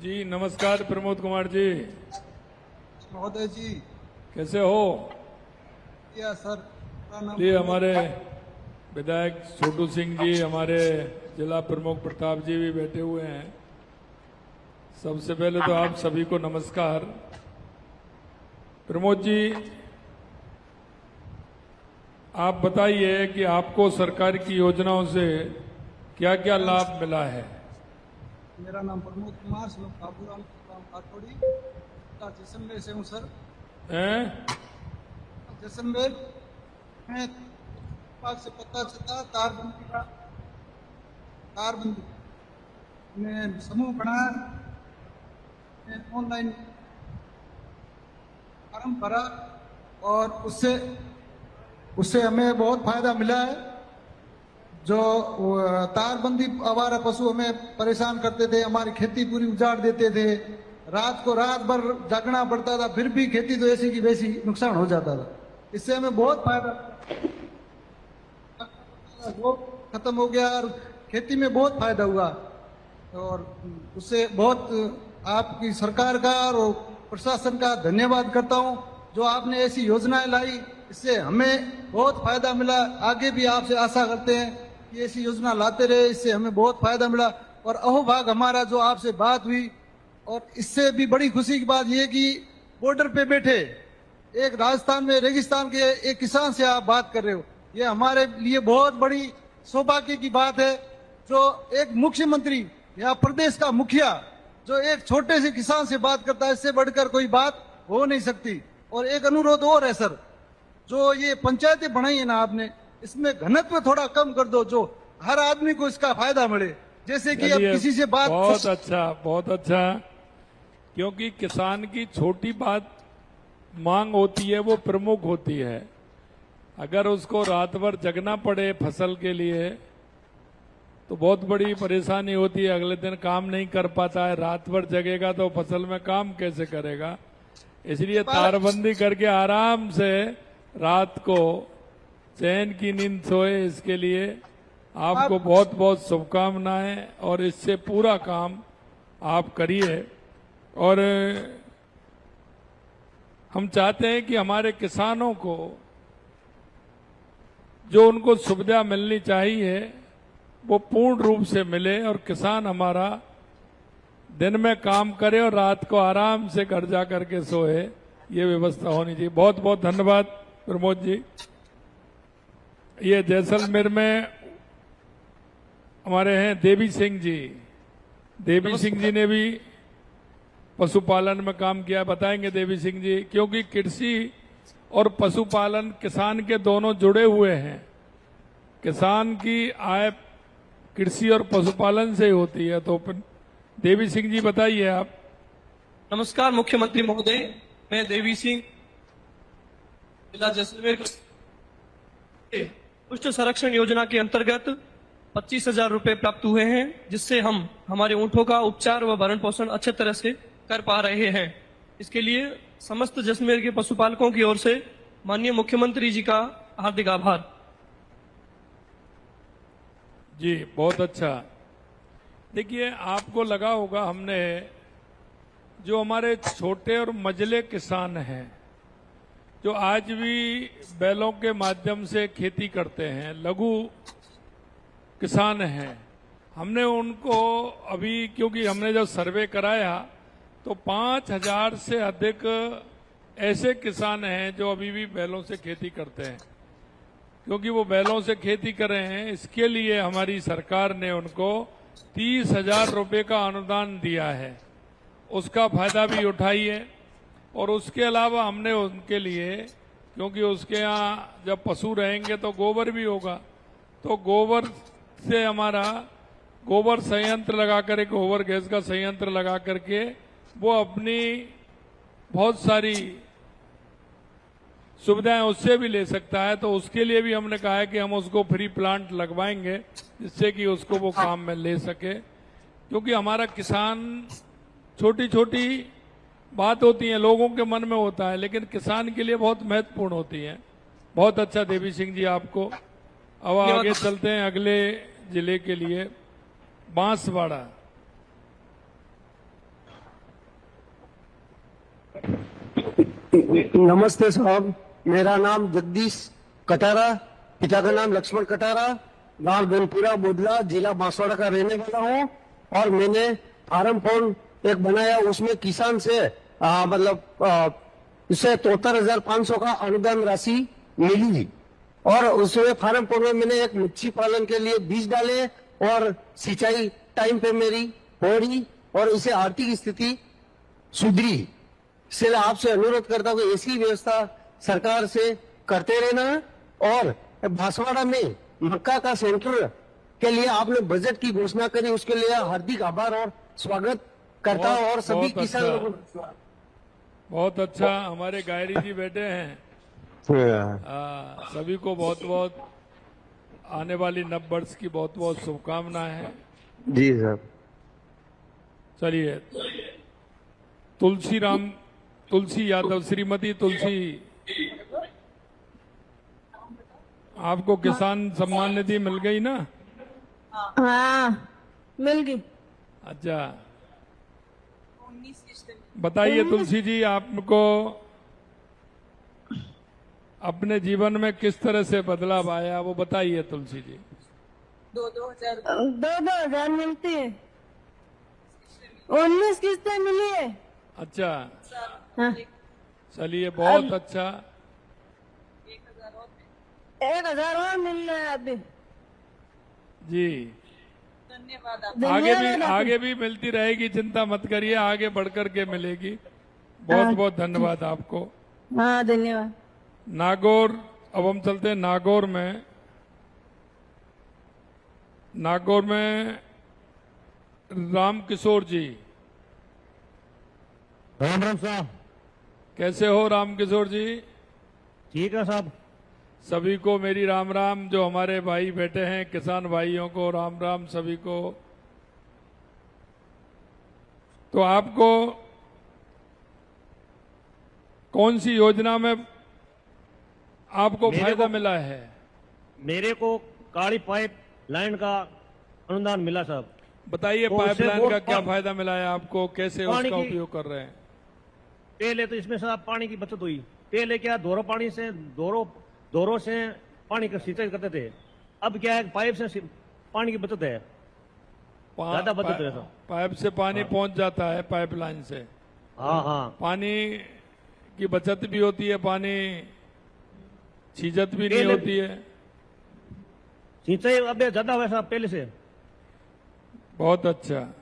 जी नमस्कार प्रमोद कुमार जी। महोदय जी कैसे हो? क्या सर? जी हमारे विधायक छोटू सिंह जी, हमारे जिला प्रमुख प्रताप जी भी बैठे हुए हैं। सबसे पहले तो आप सभी को नमस्कार। प्रमोद जी, आप बताइए कि आपको सरकार की योजनाओं से क्या क्या लाभ मिला है? मेरा नाम प्रमोद कुमार स्वरूप बाबूराम राठौड़ी, जैसलमेर से हूँ सर। हैं? जैसलमेर में विभाग से पता चला तारबंदी में समूह बना, ऑनलाइन फॉर्म भरा और उससे उससे हमें बहुत फायदा मिला है। जो तारबंदी आवारा पशु हमें परेशान करते थे, हमारी खेती पूरी उजाड़ देते थे, रात को रात भर जागना पड़ता था, फिर भी खेती तो ऐसी की वैसी नुकसान हो जाता था। इससे हमें बहुत फायदा, वो खत्म हो गया और खेती में बहुत फायदा हुआ। और उससे बहुत आपकी सरकार का और प्रशासन का धन्यवाद करता हूँ, जो आपने ऐसी योजनाएं लाई, इससे हमें बहुत फायदा मिला। आगे भी आपसे आशा करते हैं कि ऐसी योजना लाते रहे, इससे हमें बहुत फायदा मिला। और अहोभाग हमारा जो आपसे बात हुई, और इससे भी बड़ी खुशी की बात यह कि बॉर्डर पे बैठे एक राजस्थान में रेगिस्तान के एक किसान से आप बात कर रहे हो, ये हमारे लिए बहुत बड़ी सौभाग्य की बात है। जो एक मुख्यमंत्री या प्रदेश का मुखिया जो एक छोटे से किसान से बात करता है, इससे बढ़कर कोई बात हो नहीं सकती। और एक अनुरोध और है सर, जो ये पंचायतें बनाई है ना आपने, इसमें घनत्व थोड़ा कम कर दो, जो हर आदमी को इसका फायदा मिले। जैसे कि अब किसी से बात, बहुत अच्छा, बहुत अच्छा। क्योंकि किसान की छोटी बात मांग होती है, वो प्रमुख होती है। अगर उसको रात भर जगना पड़े फसल के लिए तो बहुत बड़ी परेशानी होती है, अगले दिन काम नहीं कर पाता है। रात भर जगेगा तो फसल में काम कैसे करेगा? इसलिए तारबंदी करके आराम से रात को चैन की नींद सोए, इसके लिए आपको बहुत बहुत शुभकामनाएं। और इससे पूरा काम आप करिए। और हम चाहते हैं कि हमारे किसानों को जो उनको सुविधा मिलनी चाहिए वो पूर्ण रूप से मिले, और किसान हमारा दिन में काम करे और रात को आराम से घर जा करके सोए, ये व्यवस्था होनी चाहिए। बहुत बहुत धन्यवाद प्रमोद जी। ये जैसलमेर में हमारे हैं देवी सिंह जी। देवी सिंह जी ने भी पशुपालन में काम किया, बताएंगे देवी सिंह जी। क्योंकि कृषि और पशुपालन किसान के दोनों जुड़े हुए हैं। किसान की आय कृषि और पशुपालन से ही होती है। तो देवी सिंह जी बताइए आप। नमस्कार मुख्यमंत्री महोदय, मैं देवी सिंह, जिला जैसलमेर पुष्ट संरक्षण योजना के अंतर्गत 25,000 रुपए प्राप्त हुए हैं, जिससे हम हमारे ऊंटों का उपचार व भरण पोषण अच्छे तरह से कर पा रहे हैं। इसके लिए समस्त जैसलमेर के पशुपालकों की ओर से माननीय मुख्यमंत्री जी का हार्दिक आभार। जी बहुत अच्छा। देखिए, आपको लगा होगा, हमने जो हमारे छोटे और मझले किसान हैं, जो आज भी बैलों के माध्यम से खेती करते हैं, लघु किसान हैं, हमने उनको अभी, क्योंकि हमने जब सर्वे कराया तो 5,000 से अधिक ऐसे किसान हैं जो अभी भी बैलों से खेती करते हैं। क्योंकि वो बैलों से खेती कर रहे हैं, इसके लिए हमारी सरकार ने उनको 30,000 रुपए का अनुदान दिया है। उसका फायदा भी उठाइए। और उसके अलावा हमने उनके लिए, क्योंकि उसके यहाँ जब पशु रहेंगे तो गोबर भी होगा, तो गोबर से हमारा गोबर संयंत्र लगा कर, गोबर गैस का संयंत्र लगा करके वो अपनी बहुत सारी सुविधाएं उससे भी ले सकता है। तो उसके लिए भी हमने कहा है कि हम उसको फ्री प्लांट लगवाएंगे, जिससे कि उसको वो काम में ले सके। क्योंकि हमारा किसान, छोटी छोटी बात होती है, लोगों के मन में होता है, लेकिन किसान के लिए बहुत महत्वपूर्ण होती है। बहुत अच्छा देवी सिंह जी आपको। अब आगे चलते हैं अगले जिले के लिए, बांसवाड़ा। नमस्ते साहब, मेरा नाम जगदीश कटारा, पिता का नाम लक्ष्मण कटारा, गांव धनपुरा बोदला, जिला बांसवाड़ा का रहने वाला हूँ। और मैंने फार्म फॉर्म एक बनाया, उसमें किसान से उससे 73,500 का अनुदान राशि मिली। और उसमें फार्म फॉर्म में मैंने एक मच्छी पालन के लिए बीज डाले और सिंचाई टाइम पे मेरी हो रही और इससे आर्थिक स्थिति सुधरी। इसलिए आपसे अनुरोध करता हूँ कि ऐसी व्यवस्था सरकार से करते रहना। और बांसवाड़ा में मक्का का सेंटर के लिए आपने बजट की घोषणा करी, उसके लिए हार्दिक आभार और स्वागत करता हूँ। और सभी बहुत किसान अच्छा। लोगों को बहुत अच्छा, हमारे गायरी जी बैठे हैं। सभी को बहुत बहुत आने वाली नव वर्ष की बहुत बहुत शुभकामनाएं हैं। जी सर। चलिए, तुलसी यादव, श्रीमती तुलसी, आपको किसान सम्मान निधि मिल गई ना? हाँ, मिल गई। अच्छा, बताइए तुलसी जी, आपको अपने जीवन में किस तरह से बदलाव आया, वो बताइए तुलसी जी। 2,000 मिलती है, 19 किस्तें मिली है। अच्छा, हाँ, चलिए बहुत अच्छा। 1,000 और मिल रहा है अभी। जी, धन्यवाद। आगे भी मिलती रहेगी, चिंता मत करिए, आगे बढ़कर के मिलेगी। बहुत बहुत धन्यवाद आपको। हाँ, धन्यवाद। नागौर, अब हम चलते हैं नागौर में। नागौर में राम किशोर जी, राम राम साहब। कैसे हो राम किशोर जी? ठीक है साहब। सभी को मेरी राम राम, जो हमारे भाई बैठे हैं किसान भाइयों को राम राम सभी को। तो आपको कौन सी योजना में आपको फायदा मिला है? मेरे को काली पाइप लाइन का अनुदान मिला साहब। बताइए, तो उससे पाइपलाइन बहुत का क्या फायदा मिला है आपको, कैसे पानी उसका की- उपयोग कर रहे हैं? पहले तो इसमें साहब पानी की बचत हुई। पहले क्या दोरों से पानी का सिंचाई करते थे। अब क्या है, पाइप से पानी की बचत है, ज्यादा बचत है साहब। पाइप से पानी पहुंच जाता है, पाइपलाइन से हाँ हाँ। पानी की बचत भी होती है, पानी छीजत भी नहीं पहले- होती है। सिंचाई अब ज्यादा हुआ साहब पहले से। बहुत अच्छा।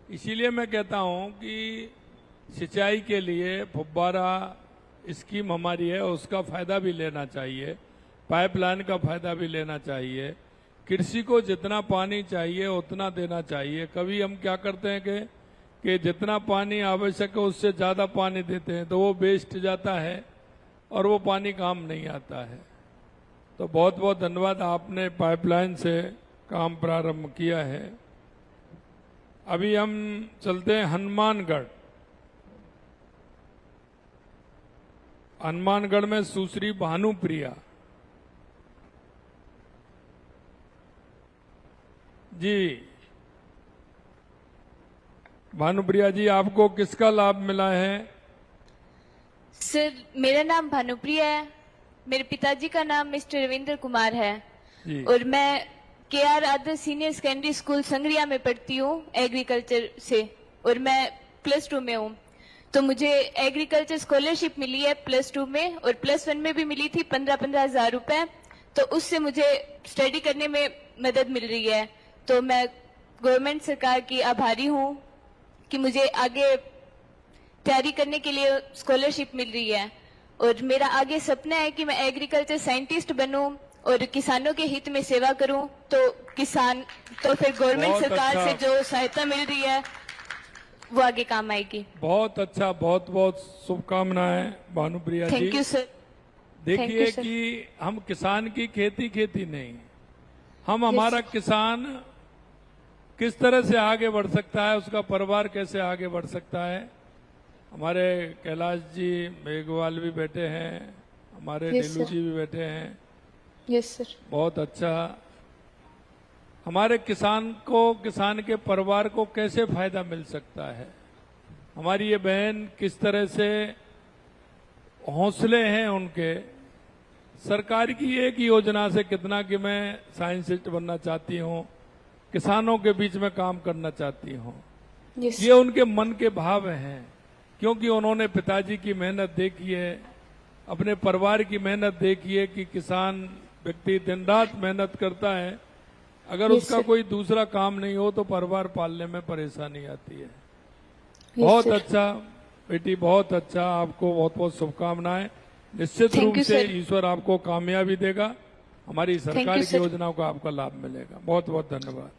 इसीलिए मैं कहता हूं कि सिंचाई के लिए फुब्बारा स्कीम हमारी है, उसका फायदा भी लेना चाहिए, पाइपलाइन का फायदा भी लेना चाहिए। कृषि को जितना पानी चाहिए उतना देना चाहिए। कभी हम क्या करते हैं कि जितना पानी आवश्यक है उससे ज्यादा पानी देते हैं, तो वो वेस्ट जाता है और वो पानी काम नहीं आता है। तो बहुत बहुत धन्यवाद, आपने पाइपलाइन से काम प्रारंभ किया है। अभी हम चलते हैं हनुमानगढ़। हनुमानगढ़ में सुश्री भानुप्रिया जी। भानुप्रिया जी, आपको किसका लाभ मिला है? सर, मेरा नाम भानुप्रिया है। मेरे पिताजी का नाम मिस्टर रविंद्र कुमार है जी। और मैं KR आदर्श सीनियर सेकेंडरी स्कूल संगरिया में पढ़ती हूँ एग्रीकल्चर से, और मैं +2 में हूँ। तो मुझे एग्रीकल्चर स्कॉलरशिप मिली है +2 में, और +1 में भी मिली थी 15-15 हजार रुपए। तो उससे मुझे स्टडी करने में मदद मिल रही है। तो मैं गवर्नमेंट सरकार की आभारी हूँ कि मुझे आगे तैयारी करने के लिए स्कॉलरशिप मिल रही है। और मेरा आगे सपना है कि मैं एग्रीकल्चर साइंटिस्ट बनूं और किसानों के हित में सेवा करूं। तो फिर गवर्नमेंट बहुत सरकार अच्छा। से जो सहायता मिल रही है वो आगे काम आएगी। बहुत अच्छा, बहुत बहुत शुभकामनाएं Bhanupriya ji. Thank you sir. देखिए sir. कि हम किसान की खेती नहीं, हम हमारा किसान किस तरह से आगे बढ़ सकता है, उसका परिवार कैसे आगे बढ़ सकता है। हमारे कैलाश जी मेघवाल भी बैठे हैं, हमारे Yes, नीलू sir. जी भी बैठे हैं। Yes sir. बहुत अच्छा। हमारे किसान के परिवार को कैसे फायदा मिल सकता है, हमारी ये बहन किस तरह से हौसले हैं उनके। सरकार की एक योजना से कितना कि मैं साइंटिस्ट बनना चाहती हूँ, किसानों के बीच में काम करना चाहती हूँ। Yes. ये उनके मन के भाव हैं, क्योंकि उन्होंने पिताजी की मेहनत देखी है, अपने परिवार की मेहनत देखी है कि किसान व्यक्ति दिन रात मेहनत करता है। अगर Yes, उसका sir. कोई दूसरा काम नहीं हो तो परिवार पालने में परेशानी आती है। Yes, बहुत sir. अच्छा बेटी, बहुत अच्छा। आपको बहुत बहुत शुभकामनाएं। निश्चित Thank रूप you, से sir. ईश्वर आपको कामयाबी देगा। हमारी सरकार you, की sir. योजनाओं का आपका लाभ मिलेगा। बहुत बहुत धन्यवाद।